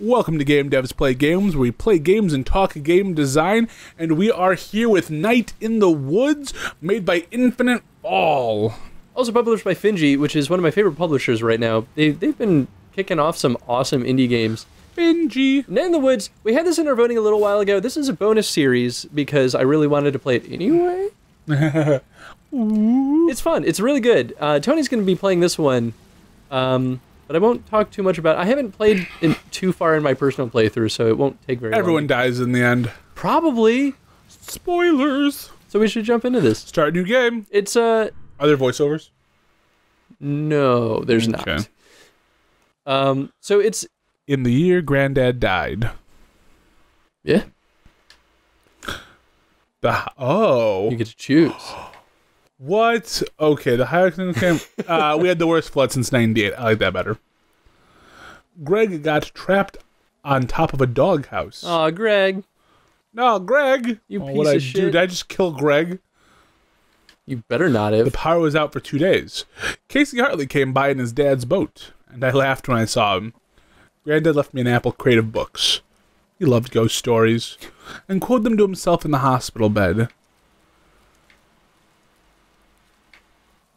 Welcome to Game Devs Play Games, where we play games and talk game design, and we are here with Night in the Woods, made by Infinite All. Also published by Affinity, which is one of my favorite publishers right now. They've been kicking off some awesome indie games. Finji. Night in the Woods, we had this in our voting a little while ago. This is a bonus series because I really wanted to play it anyway. It's fun. It's really good. Tony's going to be playing this one, but I won't talk too much about it. I haven't played too far in my personal playthrough, so it won't take very long. Everyone dies in the end. Probably. Spoilers. So we should jump into this. Start a new game. It's Are there voiceovers? No, there's not. So it's... In the year Granddad died. Yeah. You get to choose. What? Okay, the hierarchy in the camp. We had the worst flood since '98. I like that better. Greg got trapped on top of a doghouse. Aw, Greg. No, Greg. You piece What I of shit. do? Did I just kill Greg? You better not have. The power was out for 2 days. Casey Hartley came by in his dad's boat, and I laughed when I saw him. Granddad left me an Apple crate of books. He loved ghost stories, and quoted them to himself in the hospital bed.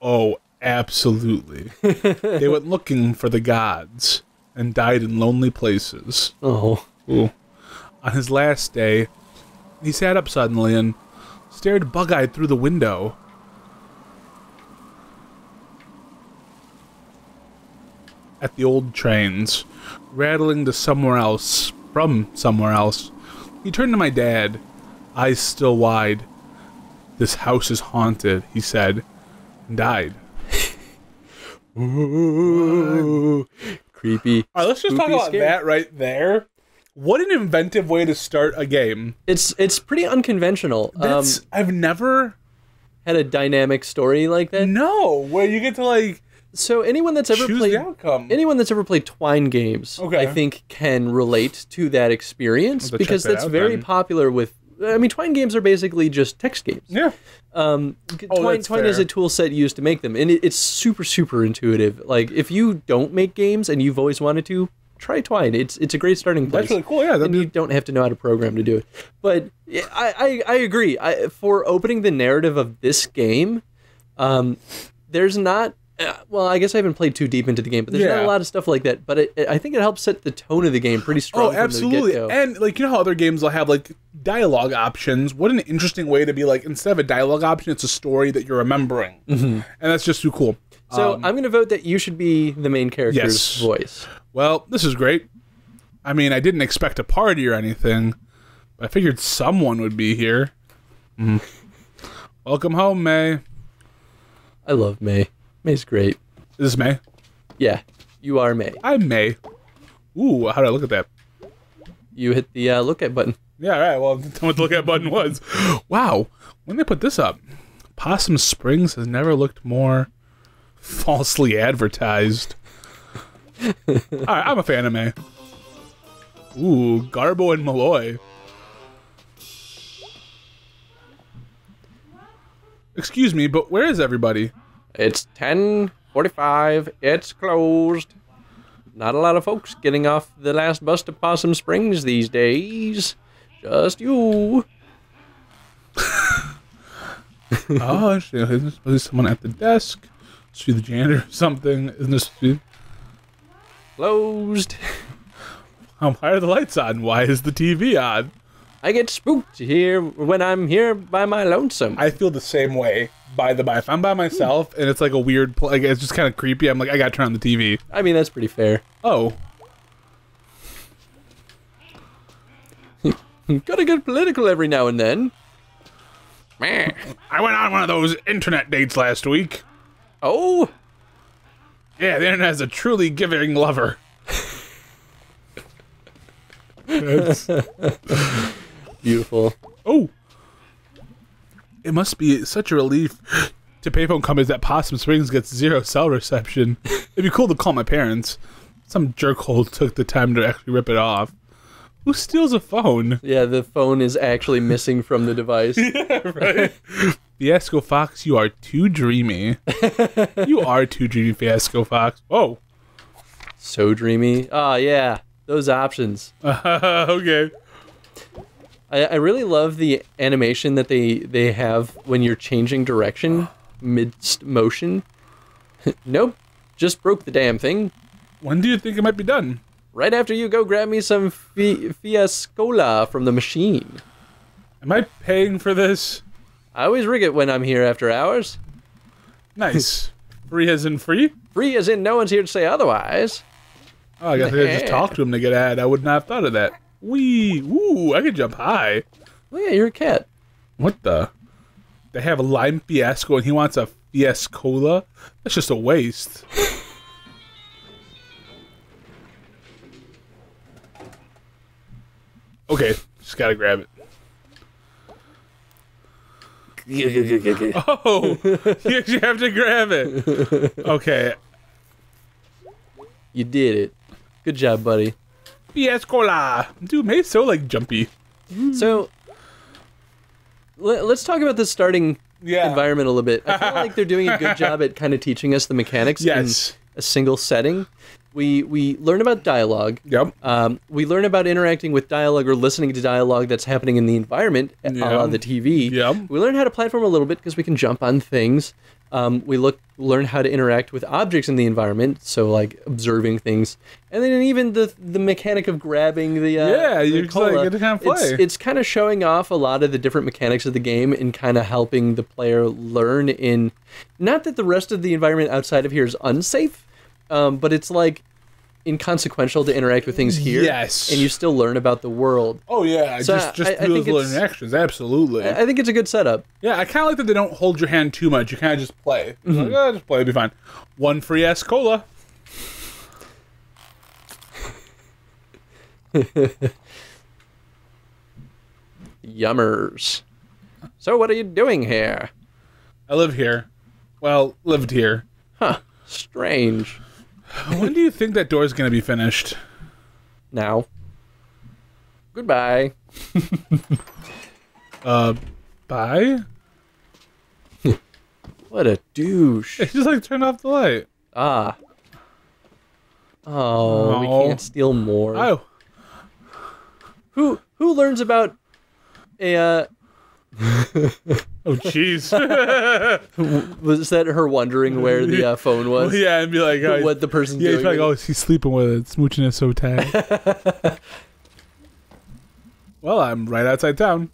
Oh, absolutely. They went looking for the gods, and died in lonely places. Oh. Ooh. On his last day, he sat up suddenly and stared bug-eyed through the window. At the old trains, rattling to somewhere else, from somewhere else. He turned to my dad, eyes still wide. "This house is haunted," he said, and died. Ooh, creepy. All right, let's just talk about that right there. What an inventive way to start a game. It's pretty unconventional. I've never had a dynamic story like that. No, where you get to like... So anyone that's ever choose played the outcome. Anyone that's ever played Twine games, Okay. I think can relate to that experience because check that that's out, very then. popular with. I mean, Twine games are basically just text games. Yeah. Twine that's fair. is a tool set used to make them, and it's super intuitive. Like if you don't make games and you've always wanted to, try Twine. It's a great starting place. That's really cool. Yeah. And you don't have to know how to program to do it. But yeah, I agree. For opening the narrative of this game, there's not. Well, I guess I haven't played too deep into the game, but there's not a lot of stuff like that. But I think it helps set the tone of the game pretty strong. Oh, absolutely. From the get-go. And like, you know how other games will have like dialogue options? What an interesting way to be like, instead of a dialogue option, it's a story that you're remembering. And that's just too cool. So I'm going to vote that you should be the main character's voice. Well, this is great. I mean, I didn't expect a party or anything, but I figured someone would be here. Welcome home, May. I love May. May's great. Is this May? Yeah, you are May. I'm May. Ooh, how do I look at that? You hit the look at button. Yeah, all right. Well, tell me what the look at button was. Wow. When they put this up, Possum Springs has never looked more falsely advertised. All right, I'm a fan of May. Ooh, Garbo and Malloy. Excuse me, but where is everybody? It's 10:45. It's closed. Not a lot of folks getting off the last bus to Possum Springs these days. Just you. Oh, isn't there someone at the desk? See the janitor or something? Isn't this... Closed. Why are the lights on? Why is the TV on? I get spooked here when I'm here by my lonesome. I feel the same way. By the by, if I'm by myself and it's like a weird, like it's just kind of creepy, I'm like, I gotta turn on the TV. I mean, that's pretty fair. Oh. Gotta get political every now and then. I went on one of those internet dates last week. Oh? Yeah, the internet is a truly giving lover. Beautiful. Oh. It must be such a relief to payphone companies that Possum Springs gets 0 cell reception. It'd be cool to call my parents. Some jerkhole took the time to actually rip it off. Who steals a phone? Yeah, the phone is actually missing from the device. Yeah, right. Fiasco Fox, you are too dreamy. You are too dreamy, Fiasco Fox. Oh. So dreamy. Oh, yeah. those options. Okay. I really love the animation that they have when you're changing direction midst motion. Nope, just broke the damn thing. When do you think it might be done? Right after you go grab me some fiascola from the machine. Am I paying for this? I always rig it when I'm here after hours. Nice. Free as in free? Free as in no one's here to say otherwise. Oh, I guess I could just talk to him to get ad. I would not have thought of that. Wee. Ooh, I could jump high. Oh yeah, you're a cat. What the? They have a lime fiasco and he wants a fiascola? That's just a waste. Okay, just gotta grab it. Oh, you actually have to grab it. Okay. You did it. Good job, buddy. Fiascola. Dude, May's so, like, jumpy. So, let's talk about the starting environment a little bit. I feel like they're doing a good job at kind of teaching us the mechanics in a single setting. We learn about dialogue. Yep. We learn about interacting with dialogue or listening to dialogue that's happening in the environment, a la the TV. Yep. We learn how to platform a little bit because we can jump on things. We learn how to interact with objects in the environment, so like observing things, and then even the mechanic of grabbing the you cola. get to kind of play. It's kind of showing off a lot of the different mechanics of the game and kind of helping the player learn in. Not that the rest of the environment outside of here is unsafe, but it's like inconsequential to interact with things here. Yes. And you still learn about the world. Oh, yeah. So just through those little interactions. Absolutely. I think it's a good setup. Yeah, I kind of like that they don't hold your hand too much. You kind of just play. Like, oh, just play. It'll be fine. One free Ascola. Yummers. So what are you doing here? I live here. Well, lived here. Huh. Strange. When do you think that door's going to be finished? Now. Goodbye. Bye? What a douche. It's just like turn off the light. Ah. Oh, we can't steal more. Oh. Who learns about a Oh, jeez. was that her wondering where the phone was? Well, yeah, and be like, oh, what the person's doing. Yeah, he's like, oh, he's sleeping with it, smooching it so tight. Well, I'm right outside town.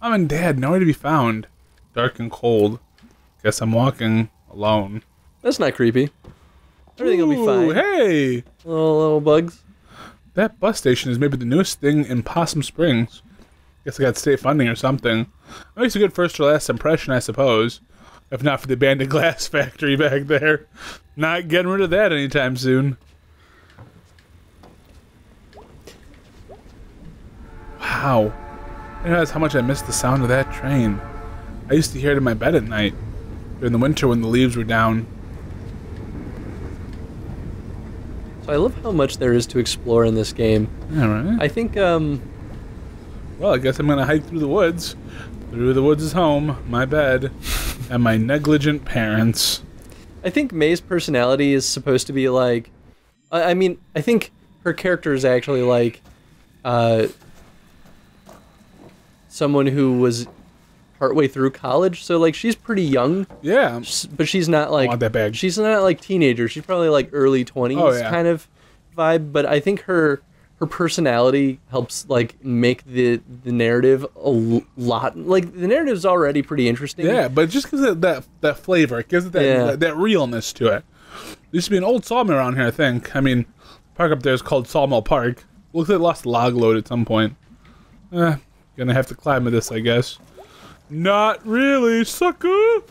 Mom and Dad, nowhere to be found. Dark and cold. Guess I'm walking alone. That's not creepy. Everything will be fine. Hey! Little bugs. That bus station is maybe the newest thing in Possum Springs. Guess I got state funding or something. That makes a good first or last impression, I suppose. If not for the abandoned glass factory back there. Not getting rid of that anytime soon. Wow. I didn't realize how much I missed the sound of that train. I used to hear it in my bed at night. During the winter when the leaves were down. So I love how much there is to explore in this game. Yeah, right? I think, Well, I guess I'm gonna hike through the woods. Through the woods is home, my bed, and my negligent parents. I think May's personality is supposed to be like... I mean, I think her character is actually like... someone who was partway through college, so like she's pretty young. Yeah. But she's not like... I want that bag. She's not like teenager. She's probably like early 20s kind of vibe, but I think her personality helps like make the narrative a lot, like the narrative's already pretty interesting. Yeah, but it just gives it that flavor. It gives it that realness to it. There used to be an old sawmill around here, I think. I mean, park up there is called Sawmill Park. Looks like it lost a log load at some point. Gonna have to climb with this, I guess. Not really, sucker!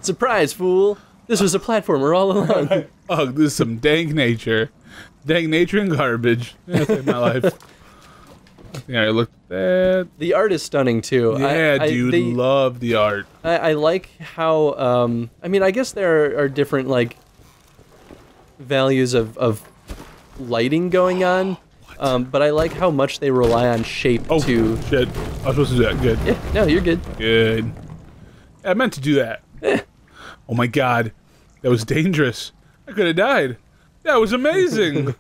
Surprise, fool! This was a platformer all along. Oh, this is some dank nature. Dank nature and garbage. That's like my life. I think I looked at that. The art is stunning, too. Yeah, dude, love the art. I like how, I mean, I guess there are different, like, values of lighting going on. But I like how much they rely on shape, too. Oh, shit. I was supposed to do that. Good. Yeah, no, you're good. Good. I meant to do that. Oh, my God. That was dangerous. I could have died. That was amazing.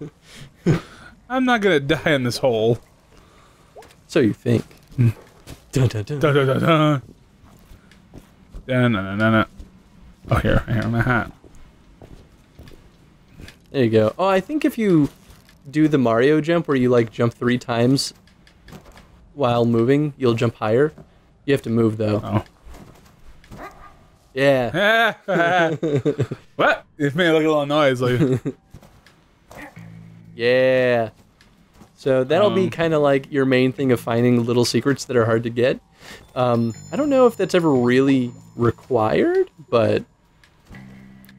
I'm not gonna die in this hole. So you think. Dun, dun, dun. Dun, dun, dun, dun. Dun, dun, dun, dun, dun. Oh, here on my hat. There you go. Oh, I think if you do the Mario jump where you like jump 3 times while moving, you'll jump higher. You have to move though. Oh. Yeah. What? It made like a little noise. Like. Yeah. So that'll be kind of like your main thing of finding little secrets that are hard to get. I don't know if that's ever really required, but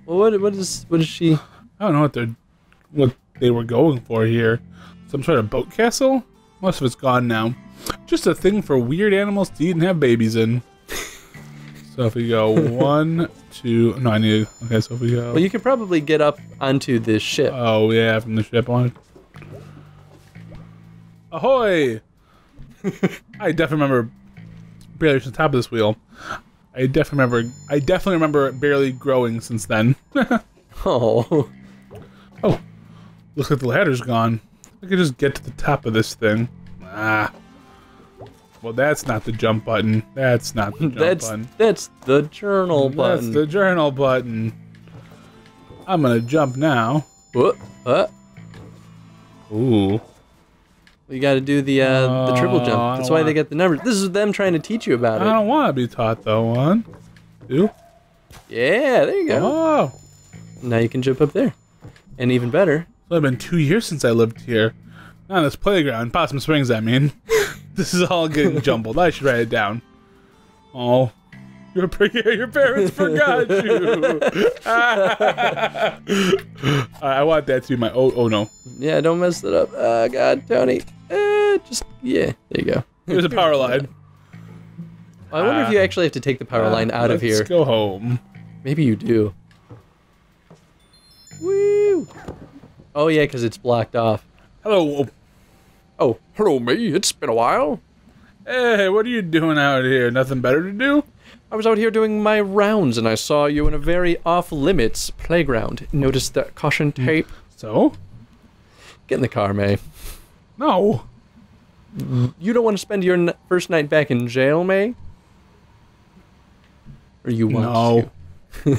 well, what is she? I don't know what they were going for here. Some sort of boat castle? Most of it's gone now. Just a thing for weird animals to eat and have babies in. So if we go 1, 2, no, I need. Okay, so if we go. Well, you could probably get up onto this ship. Oh yeah, from the ship on. Ahoy! I definitely remember barely reaching the top of this wheel. I definitely remember it barely growing since then. Oh. Oh, looks like the ladder's gone. I could just get to the top of this thing. Ah. Well, that's not the jump button. That's not the jump button. That's the journal button. That's the journal button. I'm gonna jump now. What? Ooh. You got to do the triple jump. That's why they get the numbers. This is them trying to teach you about it. I don't want to be taught though. 1, 2. Yeah, there you go. Oh. Now you can jump up there. And even better. It's only been 2 years since I lived here. Not on this playground. Possum Springs, I mean. This is all getting jumbled. I should write it down. Oh. Your parents forgot you. I want that to be my... Oh, no. Yeah, don't mess it up. Oh, God, Tony. Yeah, there you go. There's a power line. I wonder if you actually have to take the power line out of here. Let's go home. Maybe you do. Woo! Oh, yeah, because it's blocked off. Hello. Oh, hello, me. It's been a while. Hey, what are you doing out here? Nothing better to do? I was out here doing my rounds, and I saw you in a very off-limits playground. Noticed that caution tape? So? Get in the car, May. No. You don't want to spend your first night back in jail, May? Or you want to?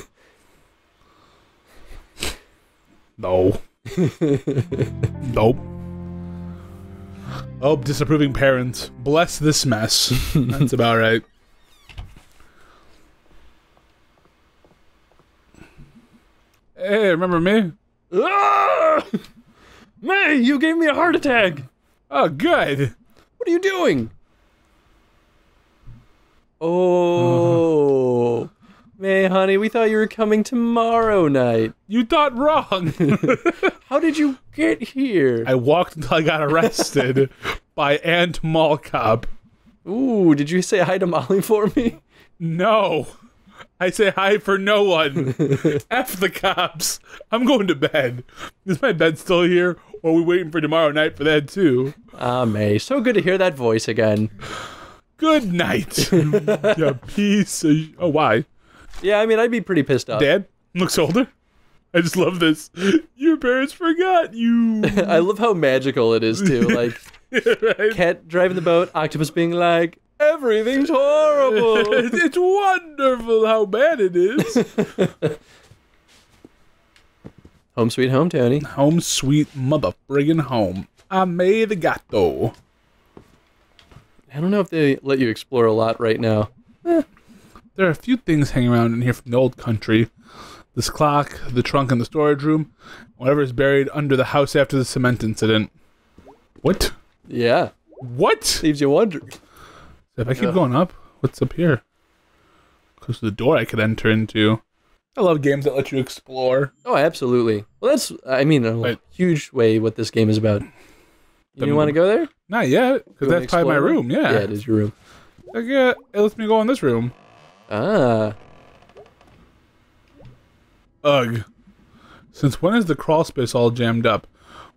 No. Nope. Oh, disapproving parents. Bless this mess. That's about right. Hey, remember me? Ah! May, you gave me a heart attack. Oh, good. What are you doing? Oh. May, honey, we thought you were coming tomorrow night. You thought wrong. How did you get here? I walked until I got arrested by Aunt Mall Cop. Ooh, did you say hi to Molly for me? No. I say hi for no one. F the cops. I'm going to bed. Is my bed still here? Or are we waiting for tomorrow night for that too? Ah, May, so good to hear that voice again. Good night. You piece of... Oh, why? Yeah, I mean, I'd be pretty pissed off. Dad looks older. I just love this. Your parents forgot you. I love how magical it is, too. Like, right? Cat driving the boat, Octopus being like, everything's horrible. It's wonderful how bad it is. Home sweet home, Tony. Home sweet mother friggin' home. I made the gato. I don't know if they let you explore a lot right now. There are a few things hanging around in here from the old country. This clock, the trunk in the storage room, whatever is buried under the house after the cement incident. What? Yeah. What? Leaves you wondering. So if I keep going up, what's up here? Close to the door I could enter into. I love games that let you explore. Oh, absolutely. Well, that's, I mean, a huge way what this game is about. You want to go there? Not yet, because that's probably my room, yeah. Yeah, it is your room. Like, yeah, it lets me go in this room. Ah. Ugh. Since when is the crawl space all jammed up?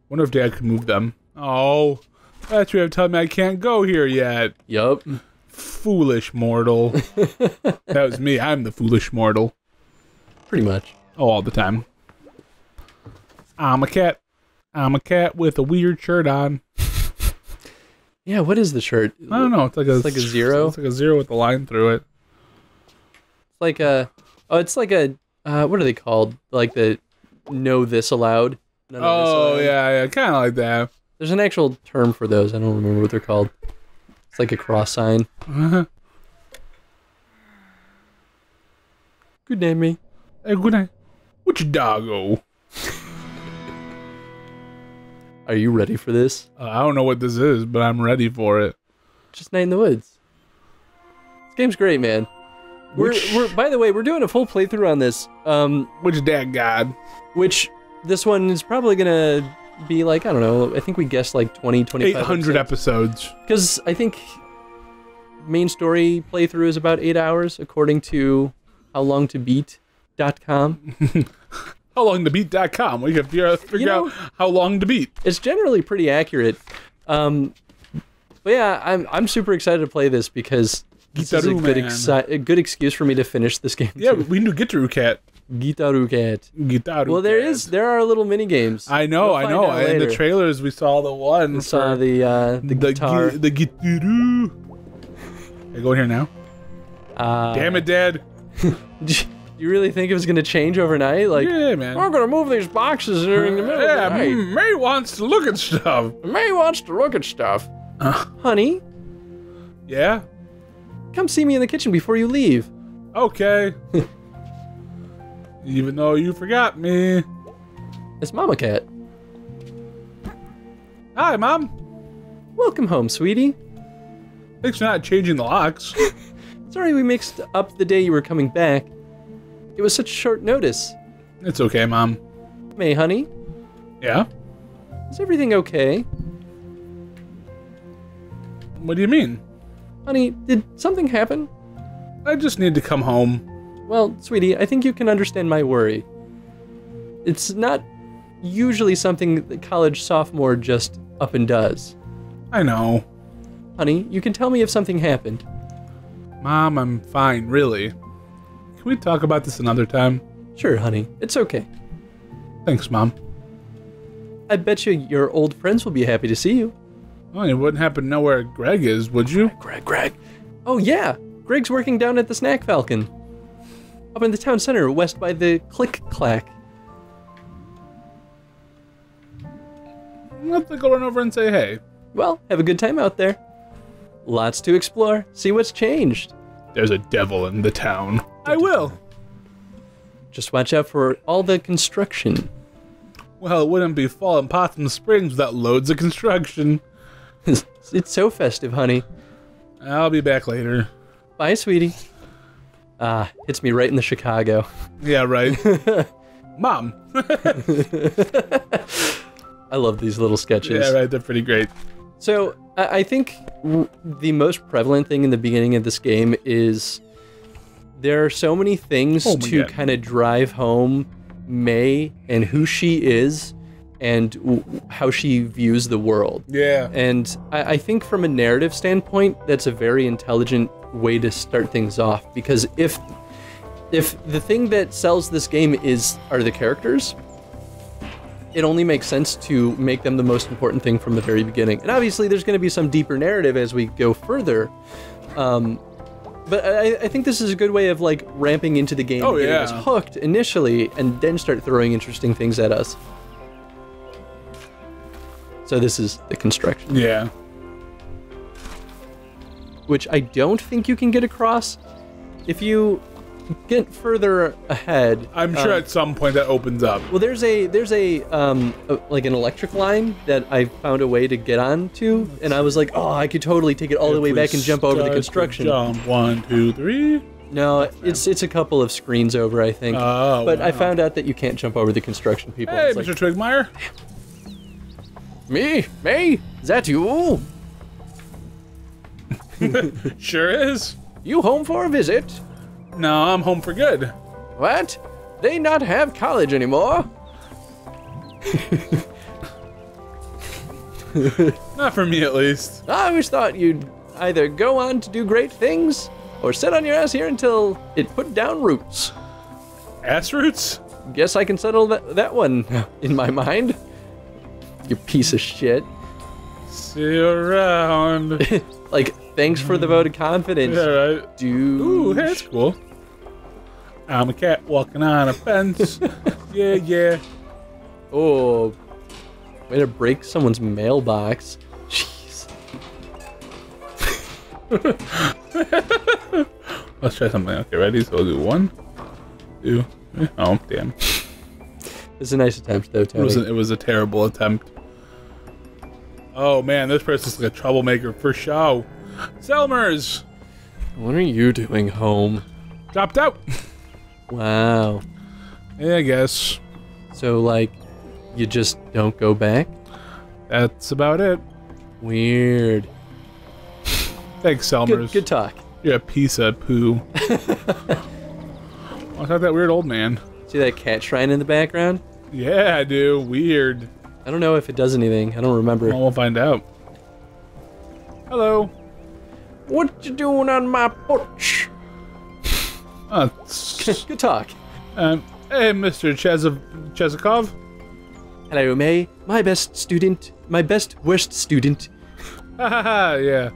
Wonder if Dad could move them. Oh, that's why you're telling me I can't go here yet. Yup. Foolish mortal. That was me. I'm the foolish mortal. Pretty much. Oh, all the time. I'm a cat. I'm a cat with a weird shirt on. Yeah, what is the shirt? I don't know. It's like a zero. It's like a zero with a line through it. It's like a. Oh, it's like a. What are they called? Like the no this allowed. None of this allowed. Yeah, kind of like that. There's an actual term for those. I don't remember what they're called. It's like a cross sign. Good night, me. Hey, good night. What's your doggo? Are you ready for this? I don't know what this is, but I'm ready for it. Just Night in the Woods. This game's great, man. We're by the way, we're doing a full playthrough on this. Which dad god? Which this one is probably gonna be like, I don't know, I think we guessed like 20, 25 800 episodes. Because I think main story playthrough is about 8 hours, according to howlongtobeat.com. Howlongtobeat.com. We can figure out how long to beat. It's generally pretty accurate. But yeah, I'm super excited to play this because this is a good excuse for me to finish this game. Yeah, we can do Gitaru Cat. Gitaru Cat. Well, there are little mini games. I know. In the trailers, we saw the one. We saw the guitar. The Gitaru. I go in here now. Damn it, Dad. You really think it was going to change overnight? Like, yeah, man. I'm going to move these boxes during the middle of the night. May wants to look at stuff. May wants to look at stuff. Honey? Yeah? Come see me in the kitchen before you leave. Okay. Even though you forgot me. It's Mama Cat. Hi, Mom. Welcome home, sweetie. Thanks for not changing the locks. Sorry we mixed up the day you were coming back. It was such short notice. It's okay, Mom. May, honey? Yeah? Is everything okay? What do you mean? Honey, did something happen? I just need to come home. Well, sweetie, I think you can understand my worry. It's not usually something the college sophomore just up and does. I know. Honey, you can tell me if something happened. Mom, I'm fine, really. Can we talk about this another time? Sure, honey. It's okay. Thanks, Mom. I bet you your old friends will be happy to see you. Well, you wouldn't happen to know where Greg is, would you? Greg. Oh, yeah. Greg's working down at the Snack Falcon. Up in the town center, west by the Click-Clack. I'll have to go run over and say hey. Well, have a good time out there. Lots to explore. See what's changed. There's a devil in the town. I will. Just watch out for all the construction. Well, it wouldn't be fall in Possum Springs without loads of construction. It's so festive, honey. I'll be back later. Bye, sweetie. Hits me right in the Chicago. Yeah, right. Mom. I love these little sketches. Yeah, right. They're pretty great. So, I think the most prevalent thing in the beginning of this game is there are so many things to kind of drive home May and who she is and how she views the world. Yeah. And I think from a narrative standpoint, that's a very intelligent way to start things off, because if the thing that sells this game are the characters, it only makes sense to make them the most important thing from the very beginning. And obviously there's going to be some deeper narrative as we go further. But I think this is a good way of like ramping into the game and getting us hooked initially and then start throwing interesting things at us. So this is the construction. Yeah. Which I don't think you can get across. If you get further ahead, I'm sure at some point that opens up. Well, there's a like an electric line that I found a way to get onto, and I was like, oh, I could totally take it all the way back and jump over the construction. Jump 1, 2, 3. No, it's a couple of screens over, I think. Oh, but I found out that you can't jump over the construction people. Hey, it's Mr. Twigmeyer. Me? May? Is that you? Sure is. You home for a visit? No, I'm home for good. What? They not have college anymore? Not for me, at least. I always thought you'd either go on to do great things or sit on your ass here until it put down roots. Ass roots? Guess I can settle that one in my mind. You piece of shit. See you around. Like, thanks for the vote of confidence. Yeah, right. Dude. Ooh, that's cool. I'm a cat walking on a fence. Yeah. Oh, way to break someone's mailbox. Jeez. Let's try something. Okay, ready? So we'll do 1, 2, 3. Oh, damn. It's a nice attempt, though, Tony. It was a terrible attempt. Oh, man, this person's like a troublemaker for show. Selmers! What are you doing home? Dropped out. Wow. Yeah, I guess. So, like, you just don't go back? That's about it. Weird. Thanks, Selmers. Good talk. You're a piece of poo. What's that weird old man? See that cat shrine in the background? Yeah, I do. Weird. I don't know if it does anything. I don't remember. Well, we'll find out. Hello. What you doing on my porch? Good talk. Hey, Mr. Chezikov. Hello, May. My best worst student. Haha, yeah.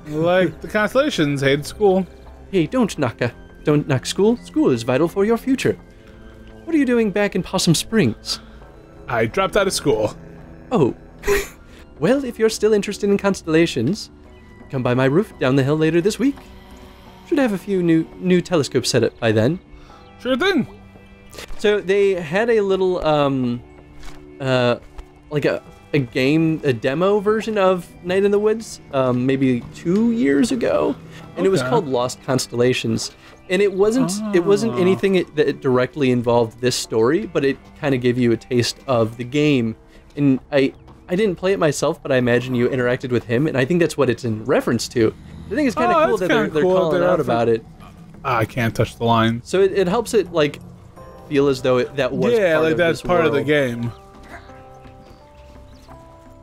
Like the constellations, hated school. Hey, don't knock school. School is vital for your future. What are you doing back in Possum Springs? I dropped out of school. Oh. Well, if you're still interested in constellations, come by my roof down the hill later this week. Should have a few new telescopes set up by then. Sure thing. So they had a little like a demo version of Night in the Woods, maybe 2 years ago, and it was called Lost Constellations. And it wasn't anything that directly involved this story, but it kind of gave you a taste of the game. And I didn't play it myself, but I imagine you interacted with him, and I think that's what it's in reference to. I think it's kind of cool that they're calling out about it. I can't touch the line. So it helps it like feel as though that was part of that's this part world. of the game.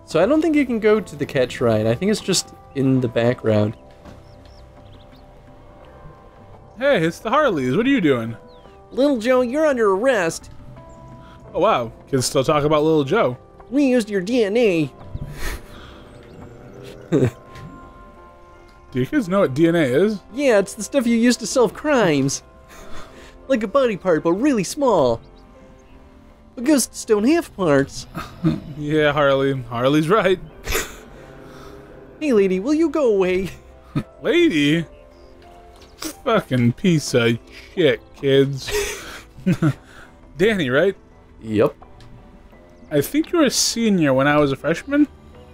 So I don't think you can go to the cat shrine. I think it's just in the background. Hey, it's the Harleys. What are you doing? Little Joe, you're under arrest. Oh, wow. Kids still talk about Little Joe. We used your DNA. Do you kids know what DNA is? Yeah, it's the stuff you use to solve crimes. Like a body part, but really small. But ghosts don't have parts. Yeah, Harley. Harley's right. Hey, lady, will you go away? Lady? Fucking piece of shit, kids. Danny, right? Yep. I think you were a senior when I was a freshman.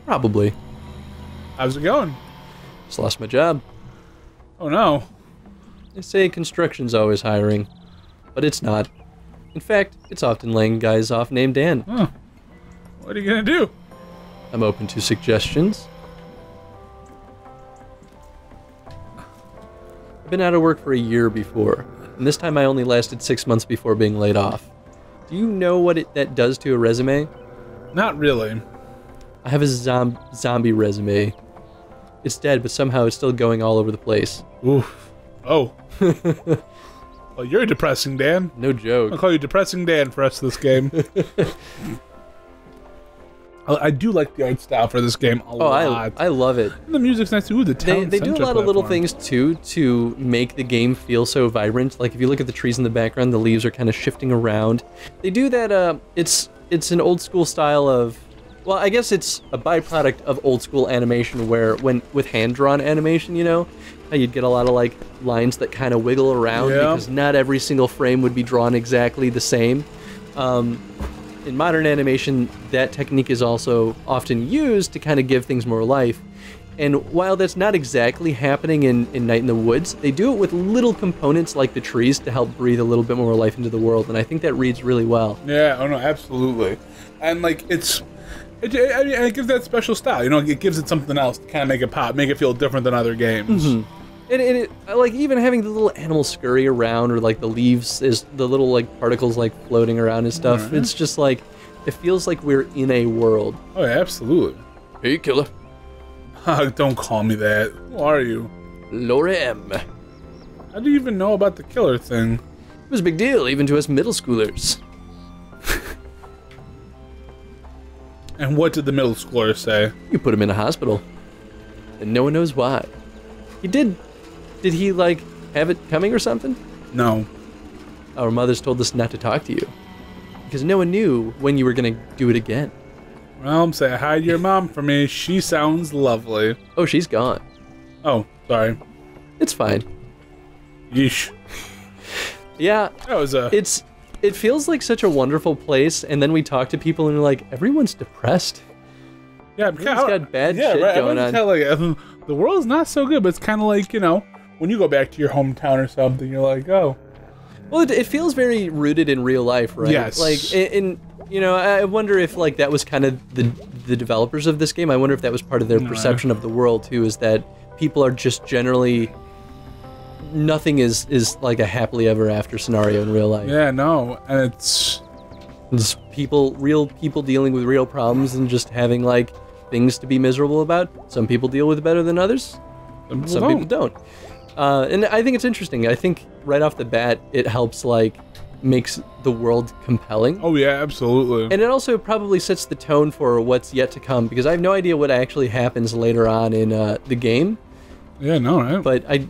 Probably. How's it going? Just lost my job. Oh no. They say construction's always hiring, but it's not. In fact, it's often laying guys off named Dan. Huh. What are you gonna do? I'm open to suggestions. I've been out of work for a year before, and this time I only lasted 6 months before being laid off. Do you know what that does to a resume? Not really. I have a zombie resume. It's dead, but somehow it's still going all over the place. Oof. Oh. Well, you're depressing, Dan. No joke. I'll call you Depressing Dan for the rest of this game. I do like the art style for this game a lot. I love it. And the music's nice too. The town They do a lot of little things too to make the game feel so vibrant. Like if you look at the trees in the background, the leaves are kind of shifting around. They do that. It's an old school style of. Well, I guess it's a byproduct of old school animation where with hand drawn animation, you know, how you'd get a lot of like lines that kind of wiggle around because not every single frame would be drawn exactly the same. In modern animation, that technique is also often used to kind of give things more life. And while that's not exactly happening in Night in the Woods, they do it with little components like the trees to help breathe a little bit more life into the world, and I think that reads really well. Yeah, oh no, absolutely. And like it gives that special style, you know, it gives it something else to kind of make it pop, make it feel different than other games. Mm-hmm. And it, like, even having the little animals scurry around, or like the leaves, is the little like particles like floating around and stuff. Right. It's just like, it feels like we're in a world. Oh yeah, absolutely. Hey, killer. Don't call me that. Who are you? Laura M. How do you even know about the killer thing? It was a big deal, even to us middle schoolers. And what did the middle schooler say? You put him in a hospital, and no one knows why. He did. Did he like have it coming or something? No. Our mothers told us not to talk to you because no one knew when you were gonna do it again. Well, say hi to your mom for me. She sounds lovely. Oh, she's gone. Oh, sorry. It's fine. Yeesh. Yeah, That was a... It feels like such a wonderful place, and then we talk to people and we're like, everyone's depressed. Yeah, Everyone's got bad shit going on. Like, the world's not so good, but it's kind of like, you know, when you go back to your hometown or something, you're like, oh. Well, it feels very rooted in real life, right? Yes. Like, in you know, I wonder if like that was kind of the developers of this game. I wonder if that was part of their perception of the world too, is that people are just generally, nothing is like a happily ever after scenario in real life. Yeah, no, and it's real people dealing with real problems and just having like things to be miserable about. Some people deal with it better than others. Some people don't. And I think it's interesting. I think right off the bat, it helps like makes the world compelling. Oh yeah, absolutely. And it also probably sets the tone for what's yet to come, because I have no idea what actually happens later on in the game. Yeah, no, right? But I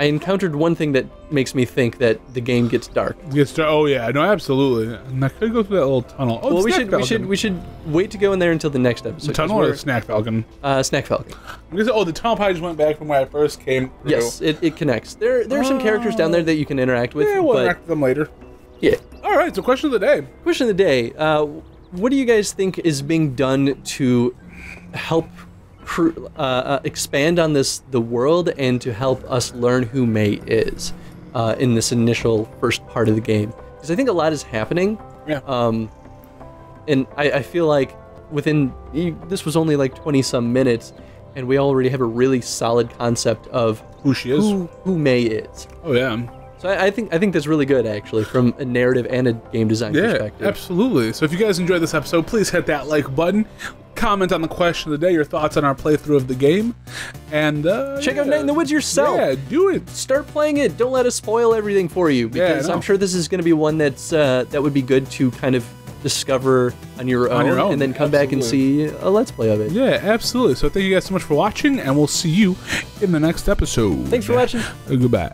encountered one thing that makes me think that the game gets dark. Oh yeah, no, absolutely. And I could go through that little tunnel. Oh, well, we should wait to go in there until the next episode. The tunnel or the Snack Falcon? Snack Falcon. Oh, the tunnel probably just went back from where I first came through. Yes, it connects. There are some characters down there that you can interact with. Yeah, we'll interact with them later. Yeah. All right, so question of the day. Question of the day. What do you guys think is being done to help expand on the world and to help us learn who May is in this initial first part of the game? Because I think a lot is happening. Yeah. And I feel like this was only like 20 some minutes, and we already have a really solid concept of who she is, who May is. Oh yeah. So I think that's really good, actually, from a narrative and a game design perspective. Yeah, absolutely. So if you guys enjoyed this episode, please hit that like button, comment on the question of the day, your thoughts on our playthrough of the game, and check out Night in the Woods yourself. Yeah, do it. Start playing it. Don't let us spoil everything for you, because I'm sure this is going to be one that would be good to kind of discover on your own, and then come back and see a Let's Play of it. Yeah, absolutely. So thank you guys so much for watching, and we'll see you in the next episode. Thanks for watching. Goodbye.